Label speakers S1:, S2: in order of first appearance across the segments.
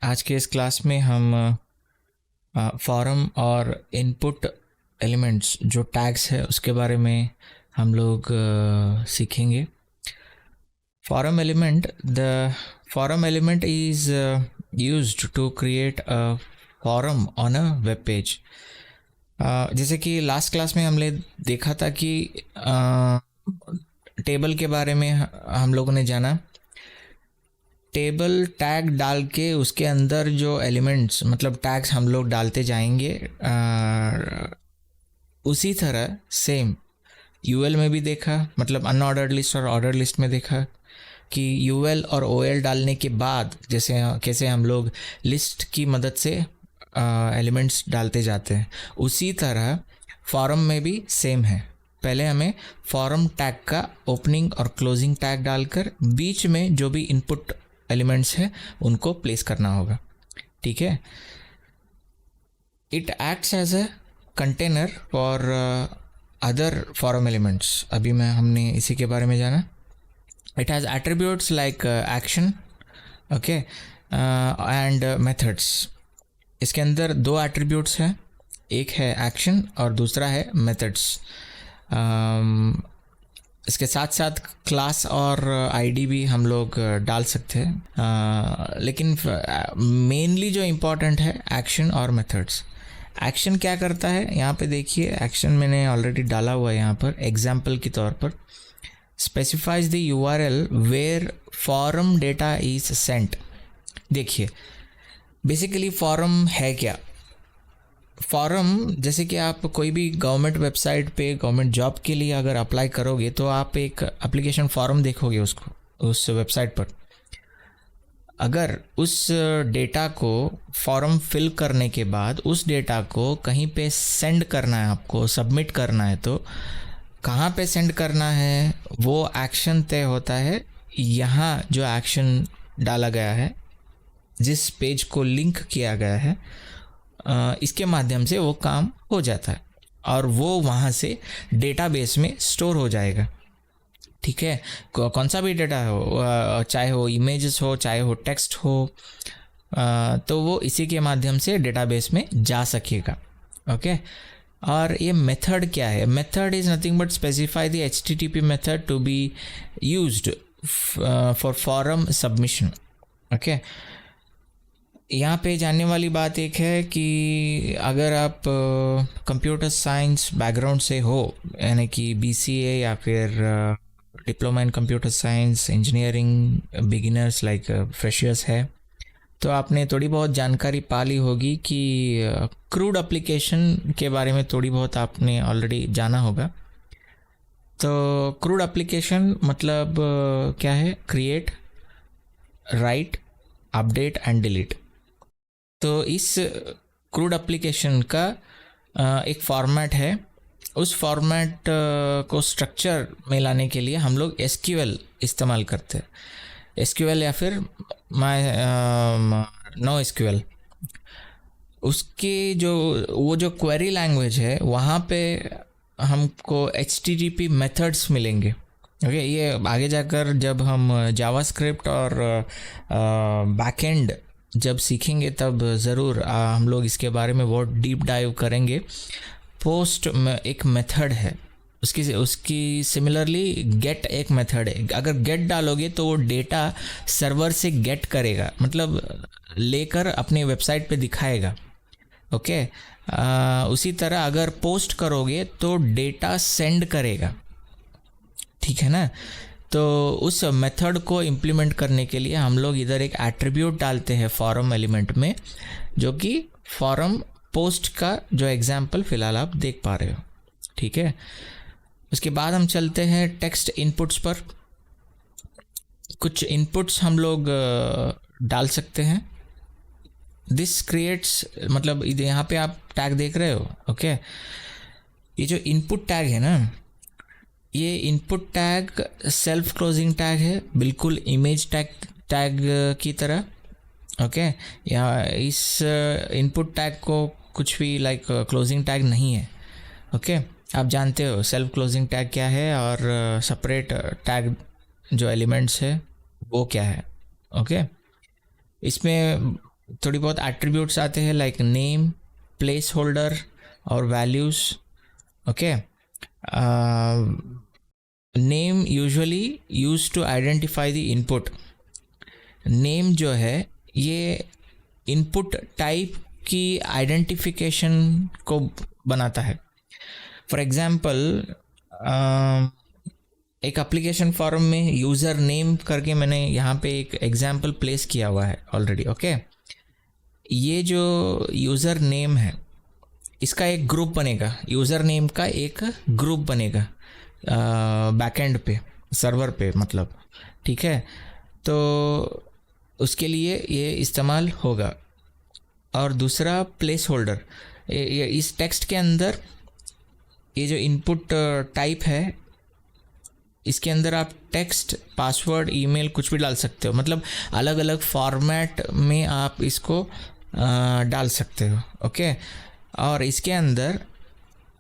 S1: आज के इस क्लास में हम फॉरम और इनपुट एलिमेंट्स जो टैग्स है उसके बारे में हम लोग सीखेंगे। Form element the form element is used to create a form on a web page. जैसे कि लास्ट क्लास में हमने देखा था कि टेबल के बारे में हम लोगों ने जाना। टेबल टैग डाल के उसके अंदर जो एलिमेंट्स मतलब टैग्स हम लोग डालते जाएंगे, उसी तरह सेम यूएल में भी देखा, मतलब अनऑर्डर्ड लिस्ट और ऑर्डर लिस्ट में देखा कि यूएल और ओएल डालने के बाद जैसे कैसे हम लोग लिस्ट की मदद से एलिमेंट्स डालते जाते हैं, उसी तरह फॉरम में भी सेम है। पहले हमें फॉरम टैग का ओपनिंग और क्लोजिंग टैग डालकर बीच में जो भी इनपुट एलिमेंट्स है उनको प्लेस करना होगा। ठीक है। It acts as a container for other form elements. अभी मैं हमने इसी के बारे में जाना। It has attributes like action, okay, and methods. इसके अंदर दो एट्रीब्यूट्स हैं, एक है एक्शन और दूसरा है मेथड्स। इसके साथ साथ क्लास और आईडी भी हम लोग डाल सकते हैं, लेकिन मेनली जो इम्पोर्टेंट है एक्शन और मेथड्स। एक्शन क्या करता है यहाँ पे देखिए, एक्शन मैंने ऑलरेडी डाला हुआ है यहाँ पर एग्जाम्पल के तौर पर। Specifies the URL where form data is sent. देखिए बेसिकली फॉरम है क्या। फॉरम जैसे कि आप कोई भी गवर्नमेंट वेबसाइट पे गवर्नमेंट जॉब के लिए अगर अप्लाई करोगे तो आप एक एप्लीकेशन फॉरम देखोगे उसको उस वेबसाइट पर। अगर उस डेटा को फॉर्म फिल करने के बाद उस डेटा को कहीं पे सेंड करना है, आपको सबमिट करना है, तो कहाँ पे सेंड करना है वो एक्शन तय होता है। यहाँ जो एक्शन डाला गया है, जिस पेज को लिंक किया गया है, इसके माध्यम से वो काम हो जाता है और वो वहाँ से डेटाबेस में स्टोर हो जाएगा। ठीक है। कौन सा भी डेटा हो, चाहे वो इमेजेस हो चाहे वो टेक्स्ट हो, तो वो इसी के माध्यम से डेटाबेस में जा सकेगा। ओके। और ये मेथड क्या है? Method is nothing but specify the HTTP method to be used for form submission. Okay. यहाँ पे जानने वाली बात एक है कि अगर आप कंप्यूटर साइंस बैकग्राउंड से हो, यानी कि BCA या फिर diploma in computer science engineering beginners like freshers है, तो आपने थोड़ी बहुत जानकारी पा ली होगी कि क्रूड एप्लीकेशन के बारे में थोड़ी बहुत आपने ऑलरेडी जाना होगा। तो क्रूड एप्लीकेशन मतलब क्या है? Create, right, update and delete. तो इस क्रूड एप्लीकेशन का एक फॉर्मेट है। उस फॉर्मेट को स्ट्रक्चर में लाने के लिए हम लोग SQL इस्तेमाल करते हैं। SQL या फिर NoSQL। उसकी जो क्वेरी लैंग्वेज है वहाँ पे हमको HTTP मेथड्स मिलेंगे। ओके। ये आगे जाकर जब हम जावास्क्रिप्ट और बैकएंड जब सीखेंगे तब ज़रूर हम लोग इसके बारे में बहुत डीप डाइव करेंगे। पोस्ट एक मेथड है, उसकी सिमिलरली गेट एक मेथड है। अगर गेट डालोगे तो वो डेटा सर्वर से गेट करेगा, मतलब लेकर अपने वेबसाइट पे दिखाएगा। ओके। उसी तरह अगर पोस्ट करोगे तो डेटा सेंड करेगा। ठीक है ना। तो उस मेथड को इम्प्लीमेंट करने के लिए हम लोग इधर एक एट्रीब्यूट डालते हैं फॉरम एलिमेंट में, जो कि फॉरम पोस्ट का जो एग्जाम्पल फ़िलहाल आप देख पा रहे हो। ठीक है। उसके बाद हम चलते हैं टेक्स्ट इनपुट्स पर। कुछ इनपुट्स हम लोग डाल सकते हैं। दिस क्रिएट्स, मतलब यहाँ पे आप टैग देख रहे हो। ओके। ये जो इनपुट टैग है ना, ये input tag self closing tag है, बिल्कुल इमेज टैग की तरह। ओके। या इस इनपुट टैग को कुछ भी लाइक क्लोजिंग टैग नहीं है। ओके। आप जानते हो सेल्फ क्लोजिंग टैग क्या है और सेपरेट टैग जो एलिमेंट्स है वो क्या है। ओके। इसमें थोड़ी बहुत एट्रीब्यूट्स आते हैं लाइक नेम, प्लेस होल्डर और values. Okay, name usually use to identify the input. Name जो है ये इनपुट टाइप की आइडेंटिफिकेशन को बनाता है। फॉर एग्जांपल, एक एप्लीकेशन फॉर्म में यूज़र नेम करके मैंने यहाँ पे एक एग्जांपल प्लेस किया हुआ है ऑलरेडी। ओके, ये जो यूज़र नेम है इसका एक ग्रुप बनेगा, यूज़र नेम का एक ग्रुप बनेगा बैकएंड पे, सर्वर पे मतलब। ठीक है, तो उसके लिए ये इस्तेमाल होगा। और दूसरा प्लेस होल्डर, ये इस टेक्स्ट के अंदर ये जो इनपुट टाइप है इसके अंदर आप टेक्स्ट, पासवर्ड, ईमेल कुछ भी डाल सकते हो। मतलब अलग अलग फॉर्मेट में आप इसको डाल सकते हो। ओके, और इसके अंदर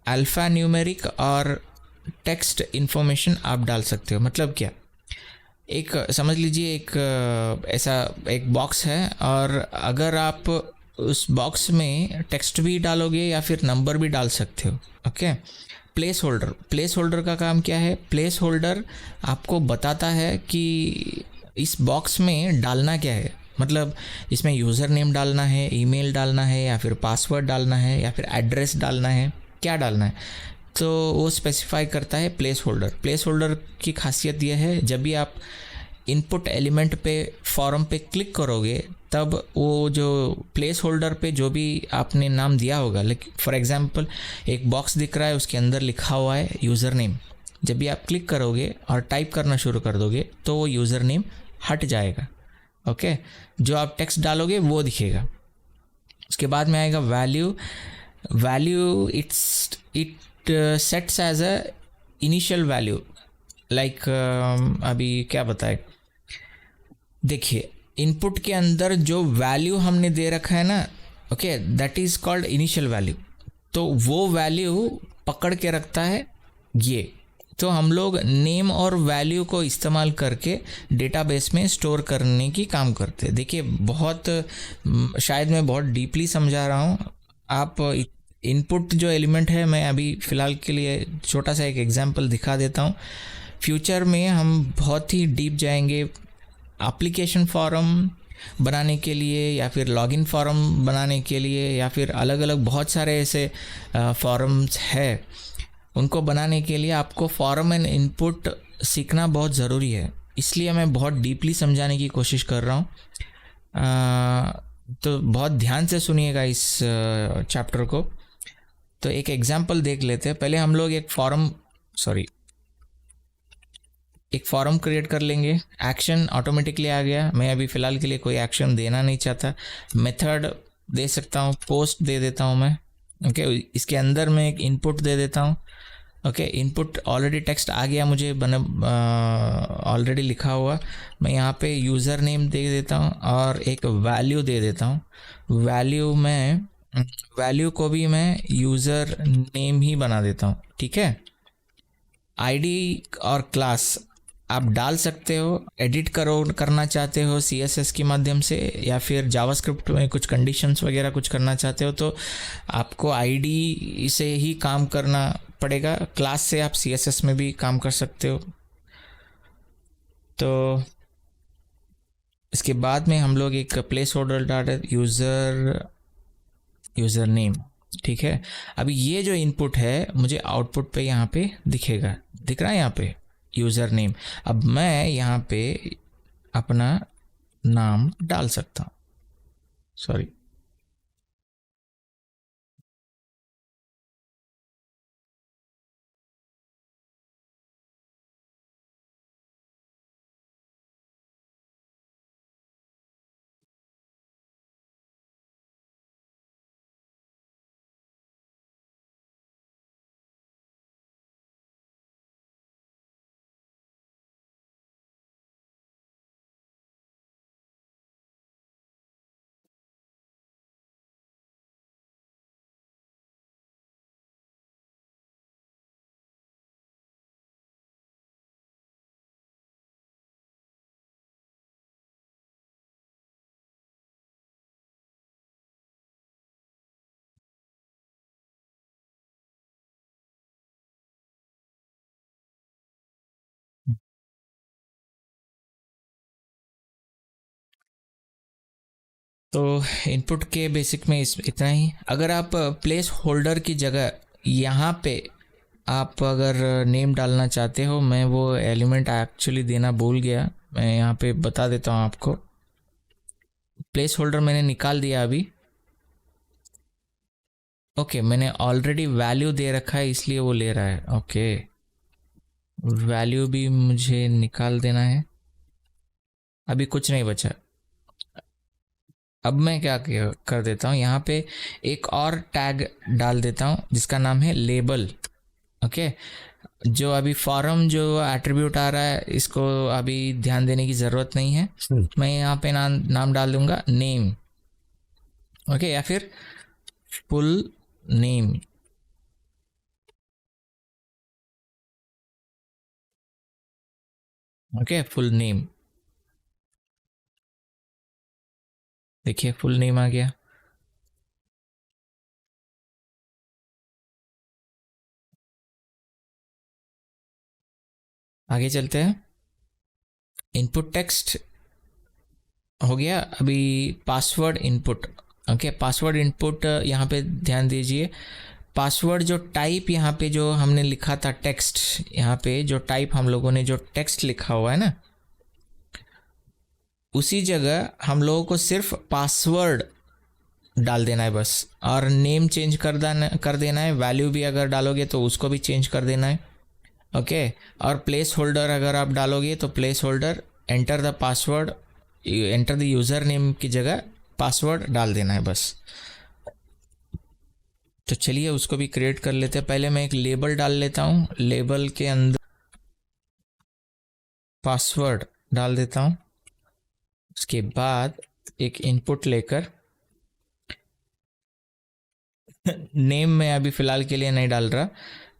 S1: अल्फ़ा न्यूमेरिक और टेक्स्ट इन्फॉर्मेशन आप डाल सकते हो। मतलब क्या, एक समझ लीजिए एक ऐसा एक बॉक्स है और अगर आप उस बॉक्स में टेक्स्ट भी डालोगे या फिर नंबर भी डाल सकते हो। Okay, place holder, place holder का काम क्या है? प्लेस होल्डर आपको बताता है कि इस बॉक्स में डालना क्या है। मतलब इसमें यूज़र नेम डालना है, ईमेल डालना है, या फिर पासवर्ड डालना है, या फिर एड्रेस डालना है, क्या डालना है, तो वो स्पेसिफाई करता है प्लेस होल्डर। प्लेस होल्डर की खासियत यह है जब भी आप इनपुट एलिमेंट पे फॉर्म पे क्लिक करोगे तब वो जो प्लेस होल्डर पे जो भी आपने नाम दिया होगा, लाइक फॉर एग्जांपल एक बॉक्स दिख रहा है उसके अंदर लिखा हुआ है यूज़र नेम, जब भी आप क्लिक करोगे और टाइप करना शुरू कर दोगे तो वो यूज़र नेम हट जाएगा। ओके, जो आप टेक्स्ट डालोगे वो दिखेगा। उसके बाद में आएगा value. Value it sets as a initial value, like अभी क्या बताए, देखिए इनपुट के अंदर जो वैल्यू हमने दे रखा है ना, okay, that is called initial value. तो वो वैल्यू पकड़ के रखता है ये। तो हम लोग नेम और वैल्यू को इस्तेमाल करके डेटाबेस में स्टोर करने की काम करते हैं। देखिए बहुत शायद मैं बहुत डीपली समझा रहा हूँ। आप इनपुट जो एलिमेंट है, मैं अभी फ़िलहाल के लिए छोटा सा एक एग्जांपल दिखा देता हूँ। फ्यूचर में हम बहुत ही डीप जाएंगे। एप्लीकेशन फॉर्म बनाने के लिए या फिर लॉगिन फॉर्म बनाने के लिए या फिर अलग अलग बहुत सारे ऐसे फॉर्म्स है, उनको बनाने के लिए आपको फॉर्म एंड इनपुट सीखना बहुत ज़रूरी है। इसलिए मैं बहुत डीपली समझाने की कोशिश कर रहा हूँ। तो बहुत ध्यान से सुनिएगा इस चैप्टर को। तो एक एग्जांपल देख लेते हैं। पहले हम लोग एक फॉर्म क्रिएट कर लेंगे। एक्शन ऑटोमेटिकली आ गया। मैं अभी फ़िलहाल के लिए कोई एक्शन देना नहीं चाहता। मेथड दे सकता हूँ, पोस्ट दे देता हूँ मैं। ओके, इसके अंदर मैं एक इनपुट दे देता हूँ। ओके, इनपुट ऑलरेडी टेक्स्ट आ गया मुझे ऑलरेडी लिखा हुआ। मैं यहाँ पे यूज़र नेम दे देता हूँ और एक वैल्यू दे देता हूँ। वैल्यू को भी मैं यूज़र नेम ही बना देता हूँ। ठीक है, आईडी और क्लास आप डाल सकते हो। एडिट करना चाहते हो सीएसएस के माध्यम से या फिर जावास्क्रिप्ट में कुछ कंडीशंस वगैरह कुछ करना चाहते हो तो आपको आईडी से ही काम करना पड़ेगा। क्लास से आप सीएसएस में भी काम कर सकते हो। तो इसके बाद में हम लोग एक प्लेस होल्डर डाले, यूज़र नेम। ठीक है, अभी ये जो इनपुट है मुझे आउटपुट पे यहाँ पे दिखेगा, दिख रहा है यहाँ पे यूज़र नेम। अब मैं यहाँ पे अपना नाम डाल सकता हूँ। सॉरी, तो इनपुट के बेसिक में इतना ही। अगर आप प्लेस होल्डर की जगह यहाँ पे आप अगर नेम डालना चाहते हो, मैं वो एलिमेंट एक्चुअली देना भूल गया, मैं यहाँ पे बता देता हूँ आपको। प्लेस होल्डर मैंने निकाल दिया अभी। ओके, मैंने ऑलरेडी वैल्यू दे रखा है इसलिए वो ले रहा है। ओके, वैल्यू भी मुझे निकाल देना है। अभी कुछ नहीं बचा। अब मैं क्या कर देता हूँ, यहाँ पे एक और टैग डाल देता हूँ जिसका नाम है लेबल। ओके, जो अभी फॉर्म जो एट्रीब्यूट आ रहा है इसको अभी ध्यान देने की ज़रूरत नहीं है। मैं यहाँ पे नाम डाल दूंगा नेम। ओके, या फिर full name. Okay, full name. देखिए फुल नेम आ गया। आगे चलते हैं। इनपुट टेक्स्ट हो गया। अभी password input. Okay, password input यहाँ पे ध्यान दीजिए। पासवर्ड जो टाइप यहाँ पे जो हमने लिखा था टेक्स्ट, यहाँ पे जो टाइप हम लोगों ने जो टेक्स्ट लिखा हुआ है ना, उसी जगह हम लोगों को सिर्फ पासवर्ड डाल देना है बस, और नेम चेंज कर देना है। वैल्यू भी अगर डालोगे तो उसको भी चेंज कर देना है। ओके, और प्लेस होल्डर अगर आप डालोगे तो place holder enter the password, enter the user name की जगह पासवर्ड डाल देना है बस। तो चलिए उसको भी क्रिएट कर लेते हैं। पहले मैं एक लेबल डाल लेता हूँ, लेबल के अंदर पासवर्ड डाल देता हूँ। उसके बाद एक इनपुट लेकर नेम में अभी फ़िलहाल के लिए नहीं डाल रहा,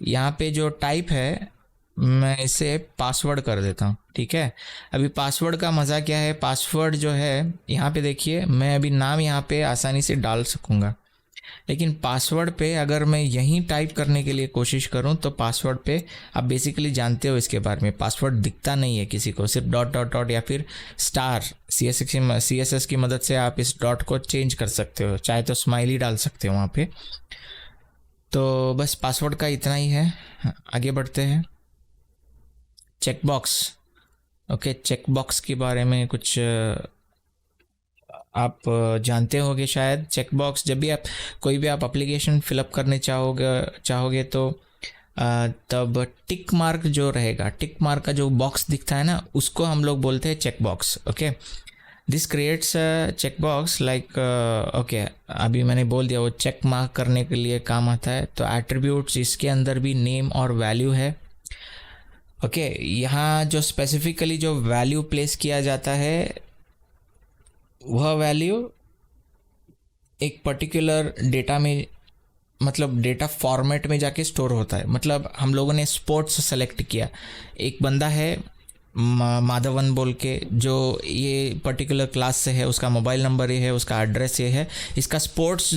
S1: यहाँ पे जो टाइप है मैं इसे पासवर्ड कर देता हूँ। ठीक है, अभी पासवर्ड का मज़ा क्या है, पासवर्ड जो है यहाँ पे देखिए, मैं अभी नाम यहाँ पे आसानी से डाल सकूँगा, लेकिन पासवर्ड पे अगर मैं यहीं टाइप करने के लिए कोशिश करूं तो पासवर्ड पे आप बेसिकली जानते हो इसके बारे में, पासवर्ड दिखता नहीं है किसी को, सिर्फ डॉट डॉट डॉट या फिर स्टार। CSS की मदद से आप इस डॉट को चेंज कर सकते हो, चाहे तो स्माइली डाल सकते हो वहाँ पे। तो बस पासवर्ड का इतना ही है। आगे बढ़ते हैं। चेकबॉक्स। ओके, चेकबॉक्स के बारे में कुछ आप जानते होंगे शायद। चेकबॉक्स जब भी आप कोई भी आप एप्लीकेशन फिलअप करने चाहोगे तो तब टिक मार्क जो रहेगा, टिक मार्क का जो बॉक्स दिखता है ना, उसको हम लोग बोलते हैं checkbox. Okay, this creates checkbox like, okay अभी मैंने बोल दिया वो चेक मार्क करने के लिए काम आता है। तो एट्रीब्यूट्स इसके अंदर भी नेम और वैल्यू है। ओके, यहाँ जो स्पेसिफिकली जो वैल्यू प्लेस किया जाता है वह वैल्यू एक पर्टिकुलर डेटा में, मतलब डेटा फॉर्मेट में जाके स्टोर होता है। मतलब हम लोगों ने स्पोर्ट्स सेलेक्ट किया, एक बंदा है माधवन बोल के, जो ये पर्टिकुलर क्लास से है, उसका मोबाइल नंबर ये है, उसका एड्रेस ये है, इसका स्पोर्ट्स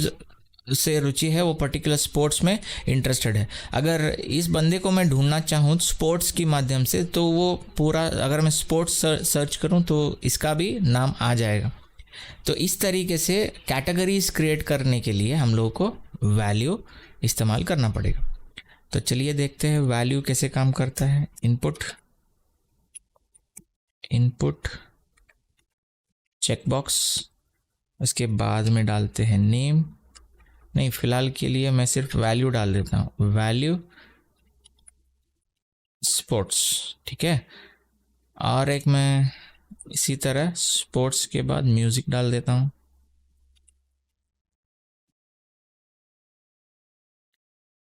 S1: से रुचि है, वो पर्टिकुलर स्पोर्ट्स में इंटरेस्टेड है। अगर इस बंदे को मैं ढूंढना चाहूँ स्पोर्ट्स के माध्यम से तो वो पूरा, अगर मैं स्पोर्ट्स सर्च करूँ तो इसका भी नाम आ जाएगा। तो इस तरीके से कैटेगरीज क्रिएट करने के लिए हम लोगों को वैल्यू इस्तेमाल करना पड़ेगा। तो चलिए देखते हैं वैल्यू कैसे काम करता है। इनपुट चेकबॉक्स, उसके बाद में डालते हैं नेम। नहीं, फिलहाल के लिए मैं सिर्फ वैल्यू डाल देता हूँ, वैल्यू स्पोर्ट्स। ठीक है, और एक मैं इसी तरह स्पोर्ट्स के बाद म्यूजिक डाल देता हूँ।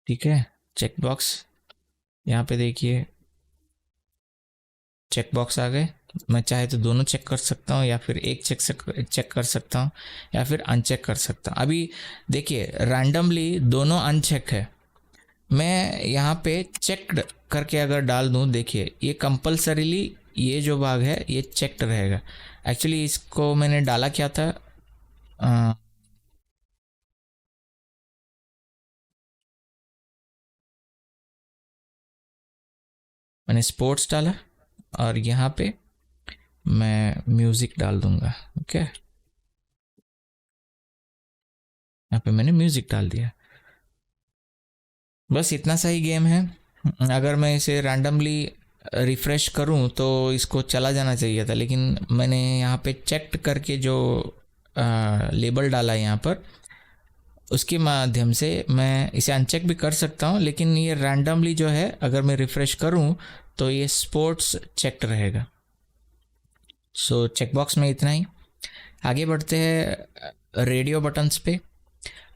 S1: ठीक है, चेकबॉक्स यहाँ पे देखिए, चेकबॉक्स आ गए। मैं चाहे तो दोनों चेक कर सकता हूँ, या फिर एक चेक कर सकता हूँ, या फिर अनचेक कर सकता हूँ। अभी देखिए रैंडमली दोनों अनचेक है। मैं यहाँ पे चेक्ड करके अगर डाल दूँ, देखिए ये कंपलसरीली ये जो भाग है ये चेक्ड रहेगा। एक्चुअली इसको मैंने डाला क्या था, मैंने स्पोर्ट्स डाला और यहाँ पे मैं म्यूज़िक डाल दूँगा। ओके, यहाँ पे मैंने म्यूज़िक डाल दिया। बस इतना सा ही गेम है। अगर मैं इसे रैंडमली रिफ़्रेश करूं तो इसको चला जाना चाहिए था, लेकिन मैंने यहाँ पे चेक करके जो लेबल डाला है यहाँ पर, उसके माध्यम से मैं इसे अनचेक भी कर सकता हूँ, लेकिन ये रैंडमली जो है अगर मैं रिफ़्रेश करूँ तो ये स्पोर्ट्स चेक्ड रहेगा। सो चेकबॉक्स में इतना ही। आगे बढ़ते हैं रेडियो बटन्स पे।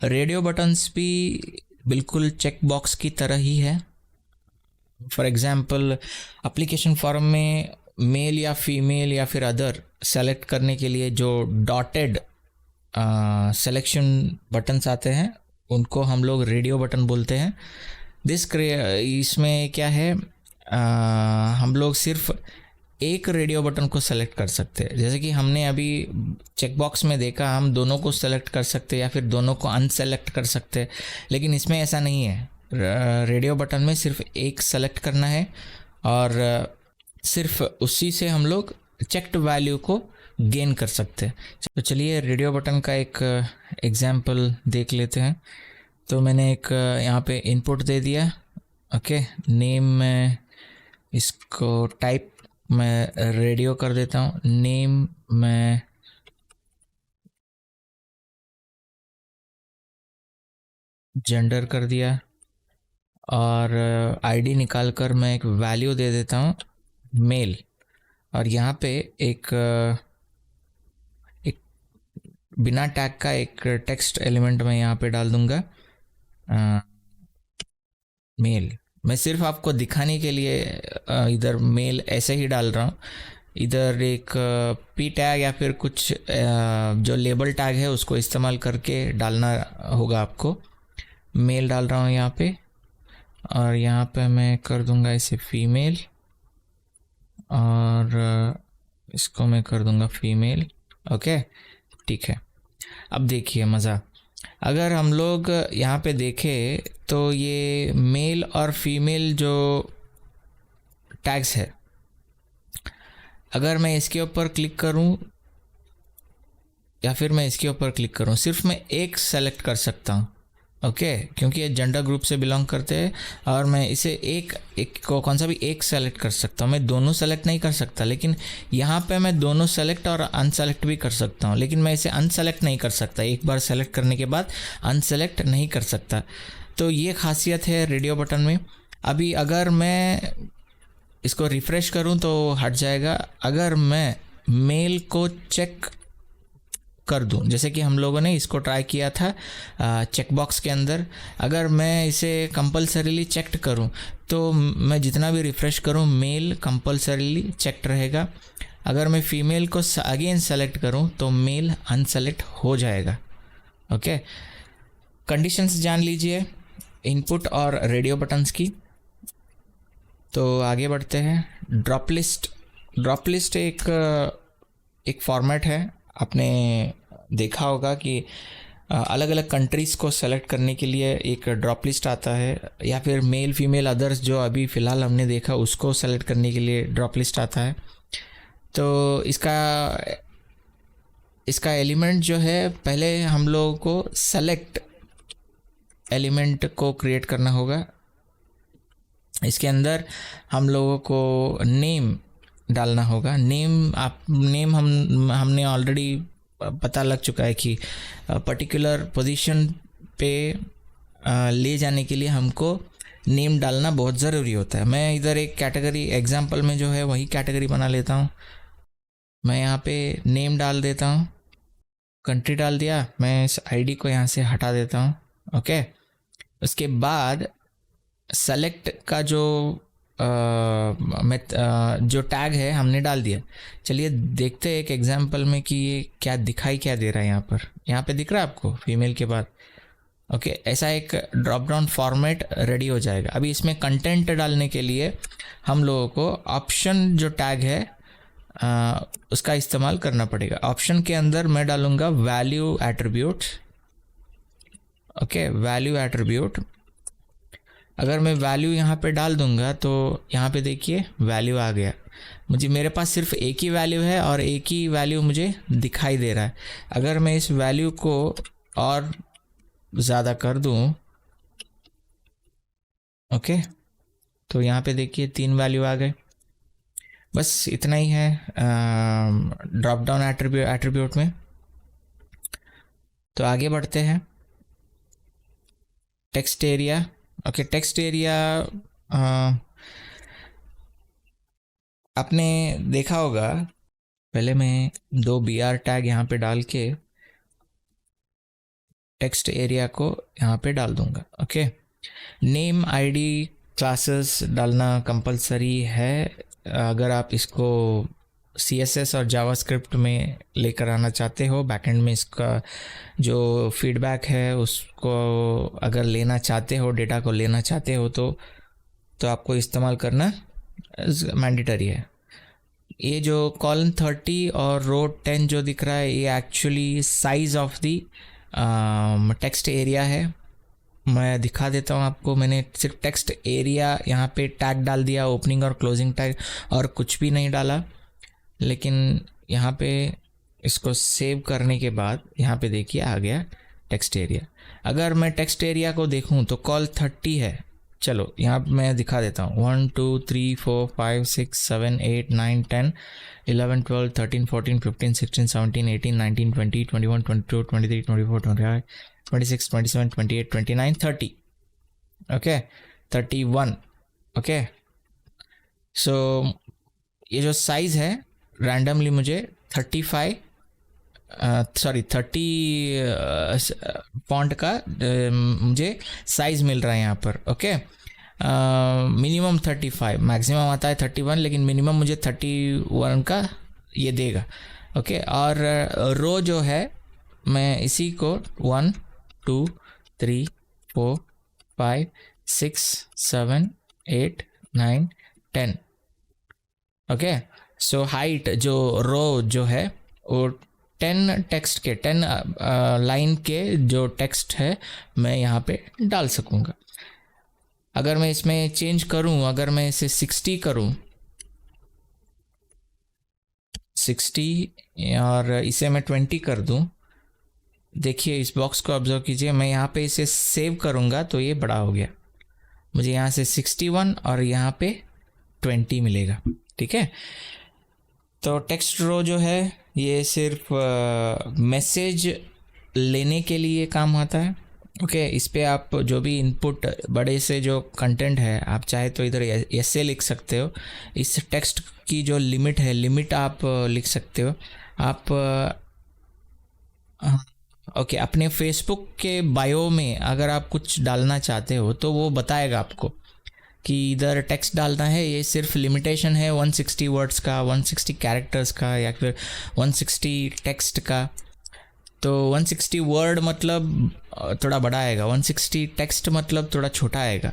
S1: रेडियो बटन्स भी बिल्कुल चेक बॉक्स की तरह ही है। फॉर एग्जांपल एप्लीकेशन फॉर्म में मेल या फीमेल या फिर अदर सेलेक्ट करने के लिए जो डॉटेड सिलेक्शन बटन्स आते हैं उनको हम लोग रेडियो बटन बोलते हैं। इसमें क्या है, हम लोग सिर्फ एक रेडियो बटन को सेलेक्ट कर सकते हैं। जैसे कि हमने अभी चेकबॉक्स में देखा, हम दोनों को सेलेक्ट कर सकते हैं या फिर दोनों को अनसेलेक्ट कर सकते हैं, लेकिन इसमें ऐसा नहीं है। रेडियो बटन में सिर्फ एक सेलेक्ट करना है और सिर्फ उसी से हम लोग चेक्ड वैल्यू को गेन कर सकते हैं। तो चलिए रेडियो बटन का एक एग्जाम्पल देख लेते हैं। तो मैंने एक यहाँ पे इनपुट दे दिया। ओके, नेम में इसको टाइप मैं रेडियो कर देता हूँ। नेम में जेंडर कर दिया और आईडी निकाल कर मैं एक वैल्यू दे देता हूँ मेल, और यहाँ पे एक बिना टैग का एक टेक्स्ट एलिमेंट मैं यहाँ पे डाल दूँगा मेल। मैं सिर्फ आपको दिखाने के लिए इधर मेल ऐसे ही डाल रहा हूँ। इधर एक पी टैग या फिर कुछ जो लेबल टैग है उसको इस्तेमाल करके डालना होगा आपको। मेल डाल रहा हूँ यहाँ पे, और यहाँ पे मैं कर दूँगा इसे फीमेल, और इसको मैं कर दूँगा फीमेल। ओके, ठीक है। अब देखिए मज़ा। अगर हम लोग यहाँ पे देखें तो ये मेल और फीमेल जो टैग्स है, अगर मैं इसके ऊपर क्लिक करूँ या फिर मैं इसके ऊपर क्लिक करूँ, सिर्फ मैं एक सेलेक्ट कर सकता हूँ। ओके, क्योंकि ये जेंडर ग्रुप से बिलोंग करते हैं और मैं इसे एक को कौन सा भी एक सेलेक्ट कर सकता हूँ। मैं दोनों सेलेक्ट नहीं कर सकता, लेकिन यहाँ पे मैं दोनों सेलेक्ट और अनसेलेक्ट भी कर सकता हूँ, लेकिन मैं इसे अनसेलेक्ट नहीं कर सकता। एक बार सेलेक्ट करने के बाद अनसेलेक्ट नहीं कर सकता। तो ये खासियत है रेडियो बटन में। अभी अगर मैं इसको रिफ़्रेश करूँ तो हट जाएगा। अगर मैं मेल को चेक कर दूं, जैसे कि हम लोगों ने इसको ट्राई किया था चेकबॉक्स के अंदर, अगर मैं इसे कंपलसरीली चेक्ड करूं तो मैं जितना भी रिफ़्रेश करूं मेल कंपलसरीली चेक्ड रहेगा। अगर मैं फीमेल को अगेन सेलेक्ट करूं तो मेल अनसेलेक्ट हो जाएगा। ओके, कंडीशंस जान लीजिए इनपुट और रेडियो बटन्स की। तो आगे बढ़ते हैं। ड्रॉप लिस्ट एक फॉर्मेट है। आपने देखा होगा कि अलग अलग कंट्रीज़ को सेलेक्ट करने के लिए एक ड्रॉप लिस्ट आता है, या फिर मेल फीमेल अदर्स जो अभी फ़िलहाल हमने देखा उसको सेलेक्ट करने के लिए ड्रॉप लिस्ट आता है। तो इसका एलिमेंट जो है, पहले हम लोगों को सेलेक्ट एलिमेंट को क्रिएट करना होगा। इसके अंदर हम लोगों को नेम डालना होगा। नेम हमने ऑलरेडी पता लग चुका है कि पर्टिकुलर पोजीशन पे ले जाने के लिए हमको नेम डालना बहुत ज़रूरी होता है। मैं इधर एक कैटेगरी एग्जांपल में जो है वही कैटेगरी बना लेता हूँ। मैं यहाँ पे नेम डाल देता हूँ, कंट्री डाल दिया। मैं इस आईडी को यहाँ से हटा देता हूँ। ओके, उसके बाद सेलेक्ट का जो टैग है हमने डाल दिया। चलिए देखते हैं एक एग्जांपल में कि ये क्या दे रहा है। यहाँ पे दिख रहा है आपको फीमेल के बाद। ओके, ऐसा एक ड्रॉप डाउन फॉर्मेट रेडी हो जाएगा। अभी इसमें कंटेंट डालने के लिए हम लोगों को ऑप्शन जो टैग है उसका इस्तेमाल करना पड़ेगा। ऑप्शन के अंदर मैं डालूँगा value attribute. Okay, value attribute. अगर मैं वैल्यू यहाँ पे डाल दूँगा तो यहाँ पे देखिए वैल्यू आ गया। मेरे पास सिर्फ एक ही वैल्यू है और एक ही वैल्यू मुझे दिखाई दे रहा है। अगर मैं इस वैल्यू को और ज़्यादा कर दूँ, ओके, तो यहाँ पे देखिए 3 वैल्यू आ गए। बस इतना ही है ड्रॉप डाउन एट्रीब्यूट में। तो आगे बढ़ते हैं। Text area, okay, text area आपने देखा होगा। पहले मैं 2 BR टैग यहाँ पे डाल के टेक्स्ट एरिया को यहाँ पे डाल दूंगा, ओके। नेम, आईडी, क्लासेस डालना कंपलसरी है। अगर आप इसको CSS और जावास्क्रिप्ट में लेकर आना चाहते हो, बैकएंड में इसका जो फीडबैक है उसको अगर लेना चाहते हो, डेटा को लेना चाहते हो, तो आपको इस्तेमाल करना मैंडेटरी है। ये जो कॉलम 30 और रो 10 जो दिख रहा है, ये actually size of the text area है। मैं दिखा देता हूँ आपको। मैंने सिर्फ टेक्स्ट एरिया यहाँ पे टैग डाल दिया, ओपनिंग और क्लोजिंग टैग, और कुछ भी नहीं डाला। लेकिन यहाँ पे इसको सेव करने के बाद यहाँ पे देखिए आ गया टेक्स्ट एरिया। अगर मैं टेक्स्ट एरिया को देखूँ तो कॉल 30 है। चलो यहाँ मैं दिखा देता हूँ। 1 2 3 4 5 6 7 8 9 10 11 12 13 14 15 16 17 18 19 20 21 22 23 24 25 26 27 28 29 30, ओके, 31, ओके। सो ये जो साइज़ है रैंडमली मुझे 30 फॉन्ट का मुझे साइज़ मिल रहा है यहाँ पर, ओके। मिनिमम 35, मैक्सिमम आता है 31, लेकिन मिनिमम मुझे 31 का ये देगा, ओके। और रो जो है मैं इसी को 1 2 3 4 5 6 7 8 9 10, ओके। सो हाइट जो रो जो है वो 10 टेक्स्ट के 10 लाइन के जो टेक्स्ट है मैं यहाँ पे डाल सकूँगा। अगर मैं इसमें चेंज करूँ, अगर मैं इसे 60 करूँ, 60 और इसे मैं 20 कर दूँ, देखिए इस बॉक्स को ऑब्जर्व कीजिए। मैं यहाँ पे इसे सेव करूँगा तो ये बड़ा हो गया, मुझे यहाँ से 61 और यहाँ पे 20 मिलेगा, ठीक है। तो टेक्स्ट रो जो है ये सिर्फ मैसेज लेने के लिए काम आता है, ओके। इस पे आप जो भी इनपुट बड़े से जो कंटेंट है, आप चाहे तो इधर ऐसे लिख सकते हो। इस टेक्स्ट की जो लिमिट है, लिमिट आप लिख सकते हो। आप ओके, अपने फेसबुक के बायो में अगर आप कुछ डालना चाहते हो तो वो बताएगा आपको कि इधर टेक्स्ट डालना है। ये सिर्फ लिमिटेशन है 160 वर्ड्स का, 160 कैरेक्टर्स का, या फिर 160 टेक्स्ट का। तो 160 वर्ड मतलब थोड़ा बड़ा आएगा, 160 टेक्स्ट मतलब थोड़ा छोटा आएगा,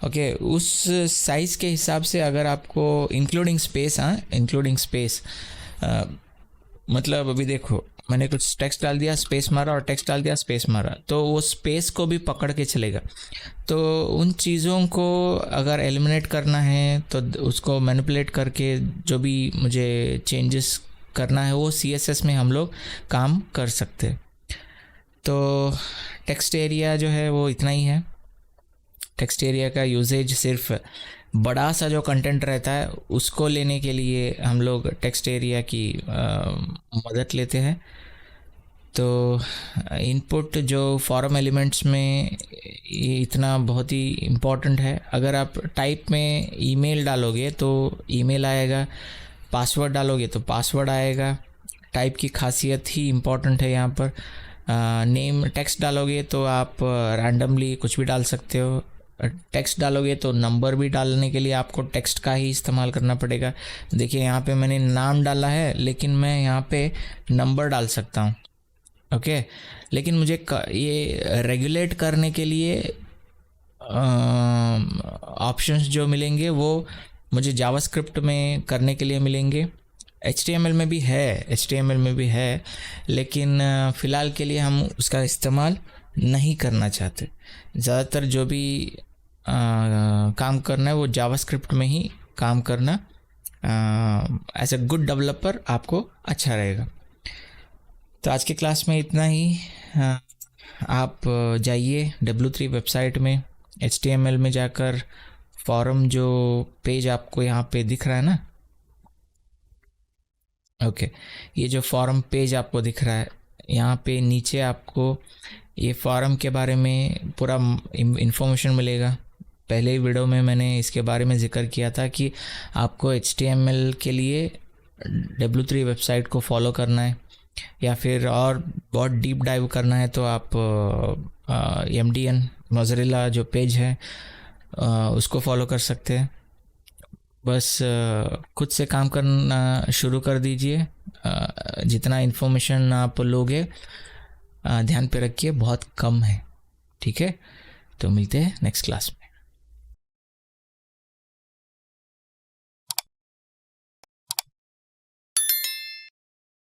S1: ओके। उस साइज़ के हिसाब से अगर आपको इंक्लूडिंग स्पेस, इंक्लूडिंग स्पेस मतलब अभी देखो मैंने कुछ टेक्स्ट डाल दिया, स्पेस मारा, और टेक्स्ट डाल दिया, स्पेस मारा, तो वो स्पेस को भी पकड़ के चलेगा। तो उन चीज़ों को अगर एलिमिनेट करना है तो उसको मैनिपुलेट करके जो भी मुझे चेंजेस करना है वो CSS में हम लोग काम कर सकते हैं। तो टेक्स्ट एरिया जो है वो इतना ही है। टेक्स्ट एरिया का यूजेज सिर्फ बड़ा सा जो कंटेंट रहता है उसको लेने के लिए हम लोग टेक्स्ट एरिया की मदद लेते हैं। तो इनपुट जो फॉर्म एलिमेंट्स में ये इतना बहुत ही इम्पोर्टेंट है। अगर आप टाइप में ईमेल डालोगे तो ईमेल आएगा, पासवर्ड डालोगे तो पासवर्ड आएगा। टाइप की खासियत ही इम्पोर्टेंट है यहाँ पर। नेम टेक्स्ट डालोगे तो आप रैंडमली कुछ भी डाल सकते हो। टेक्स्ट डालोगे तो नंबर भी डालने के लिए आपको टेक्स्ट का ही इस्तेमाल करना पड़ेगा। देखिए यहाँ पे मैंने नाम डाला है, लेकिन मैं यहाँ पे नंबर डाल सकता हूँ, ओके। लेकिन मुझे ये रेगुलेट करने के लिए ऑप्शंस जो मिलेंगे वो मुझे जावास्क्रिप्ट में करने के लिए मिलेंगे। HTML में भी है, लेकिन फ़िलहाल के लिए हम उसका इस्तेमाल नहीं करना चाहते। ज़्यादातर जो भी काम करना है वो जावास्क्रिप्ट में ही काम करना एज अ गुड डेवलपर आपको अच्छा रहेगा। तो आज के क्लास में इतना ही। आप जाइए W3 वेबसाइट में, HTML में जाकर फॉरम जो पेज आपको यहाँ पे दिख रहा है ना, ओके, ये जो फॉरम पेज आपको दिख रहा है, यहाँ पे नीचे आपको ये फॉरम के बारे में पूरा इंफॉर्मेशन मिलेगा। पहले ही वीडियो में मैंने इसके बारे में जिक्र किया था कि आपको HTML के लिए W3 वेबसाइट को फॉलो करना है, या फिर और बहुत डीप डाइव करना है तो आप MDN मोज़रेला जो पेज है उसको फॉलो कर सकते हैं। बस खुद से काम करना शुरू कर दीजिए। जितना इन्फॉर्मेशन आप लोगे ध्यान पे रखिए, बहुत कम है, ठीक है। तो मिलते हैं नेक्स्ट क्लास में।